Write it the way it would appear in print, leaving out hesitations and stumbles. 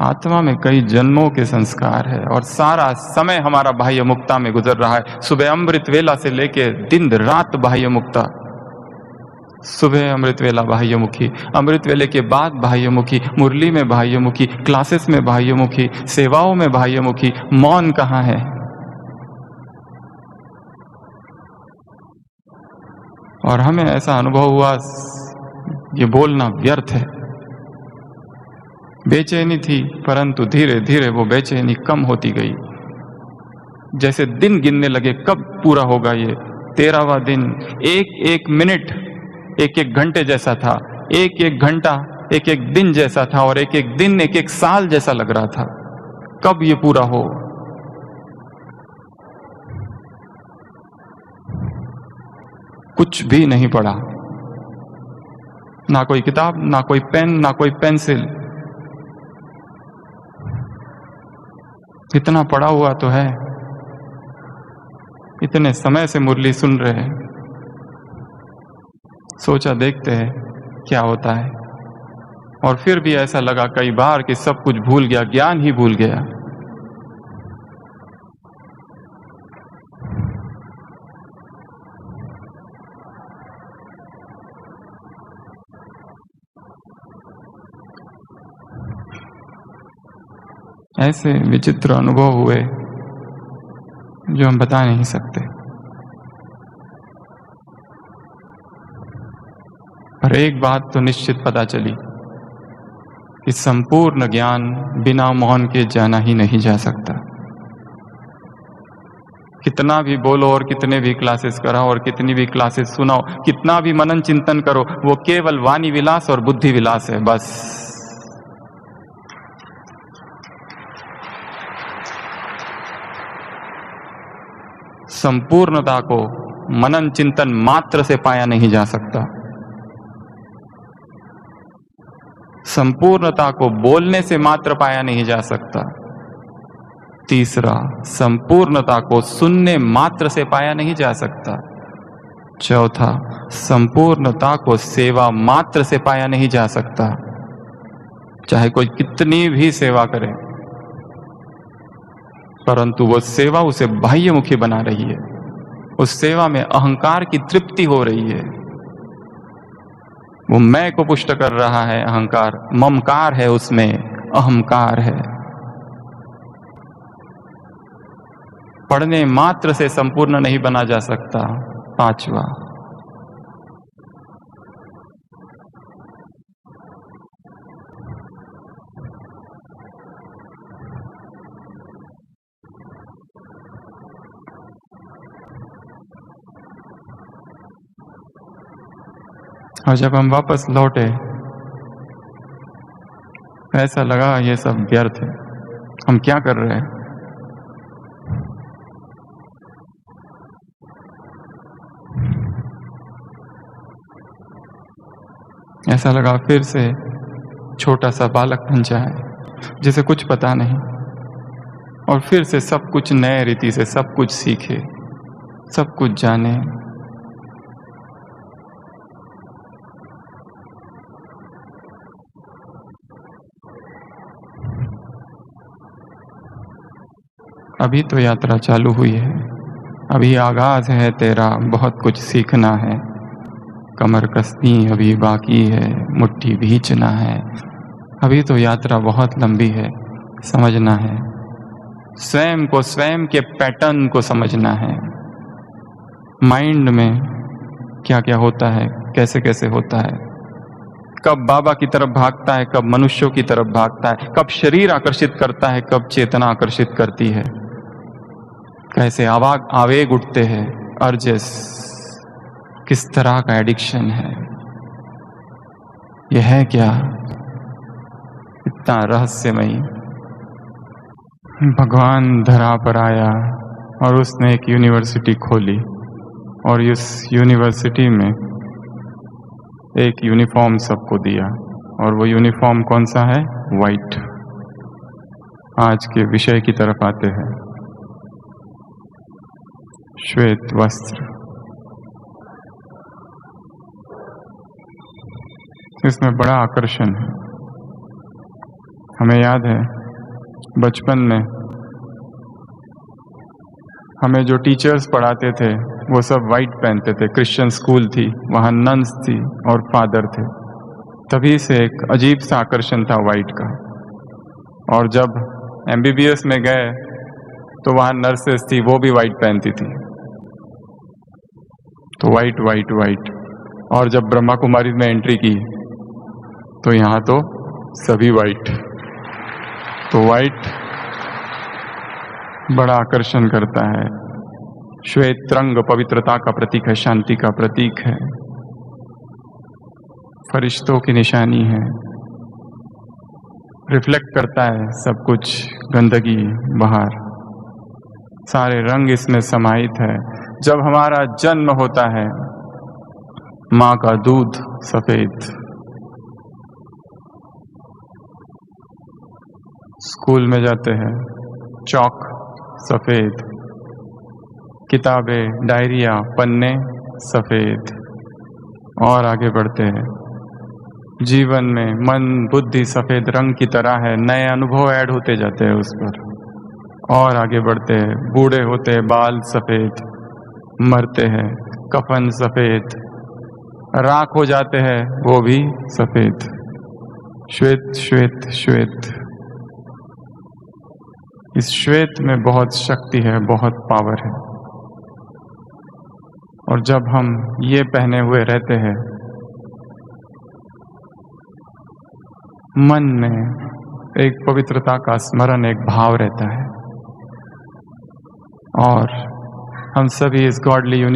आत्मा में कई जन्मों के संस्कार है और सारा समय हमारा बाह्य मुक्ता में गुजर रहा है। सुबह अमृत वेला से लेके दिन रात बाह्य मुक्ता। सुबह अमृत वेला बाह्यमुखी, अमृत वेले के बाद बाह्यमुखी, मुरली में बाह्यमुखी, क्लासेस में बाह्यमुखी, सेवाओं में बाह्यमुखी। मौन कहाँ है? और हमें ऐसा अनुभव हुआ ये बोलना व्यर्थ है। बेचैनी थी, परंतु धीरे धीरे वो बेचैनी कम होती गई। जैसे दिन गिनने लगे कब पूरा होगा ये 13वां दिन। एक एक मिनट एक एक घंटे जैसा था, एक एक घंटा एक एक दिन जैसा था, और एक एक दिन एक एक साल जैसा लग रहा था। कब ये पूरा हो? कुछ भी नहीं पढ़ा, ना कोई किताब, ना कोई पेन, ना कोई पेंसिल। इतना पढ़ा हुआ तो है, इतने समय से मुरली सुन रहे हैं। सोचा देखते हैं क्या होता है, और फिर भी ऐसा लगा कई बार कि सब कुछ भूल गया, ज्ञान ही भूल गया। ऐसे विचित्र अनुभव हुए जो हम बता नहीं सकते। पर एक बात तो निश्चित पता चली कि संपूर्ण ज्ञान बिना मौन के जाना ही नहीं जा सकता। कितना भी बोलो और कितने भी क्लासेस कराओ और कितनी भी क्लासेस सुनाओ, कितना भी मनन चिंतन करो, वो केवल वाणी विलास और बुद्धि विलास है बस। संपूर्णता को मनन चिंतन मात्र से पाया नहीं जा सकता। संपूर्णता को बोलने से मात्र पाया नहीं जा सकता। तीसरा, संपूर्णता को सुनने मात्र से पाया नहीं जा सकता। चौथा, संपूर्णता को सेवा मात्र से पाया नहीं जा सकता। चाहे कोई कितनी भी सेवा करे, परंतु वो सेवा उसे बाह्यमुखी बना रही है। उस सेवा में अहंकार की तृप्ति हो रही है। वो मैं को पुष्ट कर रहा है अहंकार, ममकार है उसमें, अहंकार है। पढ़ने मात्र से संपूर्ण नहीं बना जा सकता। पांचवा, और जब हम वापस लौटे ऐसा लगा ये सब व्यर्थ है, हम क्या कर रहे हैं। ऐसा लगा फिर से छोटा सा बालक बन जाए जिसे कुछ पता नहीं, और फिर से सब कुछ नए रीति से सब कुछ सीखे, सब कुछ जाने। अभी तो यात्रा चालू हुई है, अभी आगाज है तेरा, बहुत कुछ सीखना है। कमर कसनी अभी बाकी है, मुट्ठी भींचना है। अभी तो यात्रा बहुत लंबी है, समझना है। स्वयं को, स्वयं के पैटर्न को समझना है। माइंड में क्या क्या होता है, कैसे कैसे होता है, कब बाबा की तरफ भागता है, कब मनुष्यों की तरफ भागता है, कब शरीर आकर्षित करता है, कब चेतना आकर्षित करती है, कैसे आवेग उठते हैं, अर्जेस, किस तरह का एडिक्शन है, यह है क्या, इतना रहस्यमयी। भगवान धरा पर आया और उसने एक यूनिवर्सिटी खोली, और इस यूनिवर्सिटी में एक यूनिफॉर्म सबको दिया, और वो यूनिफॉर्म कौन सा है? वाइट। आज के विषय की तरफ आते हैं। श्वेत वस्त्र, इसमें बड़ा आकर्षण है। हमें याद है बचपन में हमें जो टीचर्स पढ़ाते थे वो सब वाइट पहनते थे। क्रिश्चियन स्कूल थी, वहाँ नन्स थी और फादर थे, तभी से एक अजीब सा आकर्षण था वाइट का। और जब MBBS में गए तो वहाँ नर्सेस थी, वो भी वाइट पहनती थी, तो वाइट वाइट वाइट। और जब ब्रह्मा कुमारी में एंट्री की तो यहाँ तो सभी वाइट, तो वाइट बड़ा आकर्षण करता है। श्वेत रंग पवित्रता का प्रतीक है, शांति का प्रतीक है, फरिश्तों की निशानी है, रिफ्लेक्ट करता है सब कुछ, गंदगी बाहर, सारे रंग इसमें समाहित है। जब हमारा जन्म होता है, माँ का दूध सफेद, स्कूल में जाते हैं चौक सफेद, किताबें, डायरिया, पन्ने सफेद, और आगे बढ़ते हैं। जीवन में मन बुद्धि सफेद रंग की तरह है, नए अनुभव ऐड होते जाते हैं उस पर, और आगे बढ़ते हैं। बूढ़े होते हैं, बाल सफेद, मरते हैं, कफन सफेद, राख हो जाते हैं, वो भी सफेद, श्वेत श्वेत श्वेत। इस श्वेत में बहुत शक्ति है, बहुत पावर है। और जब हम ये पहने हुए रहते हैं, मन में एक पवित्रता का स्मरण, एक भाव रहता है, और हम सभी इस गॉडली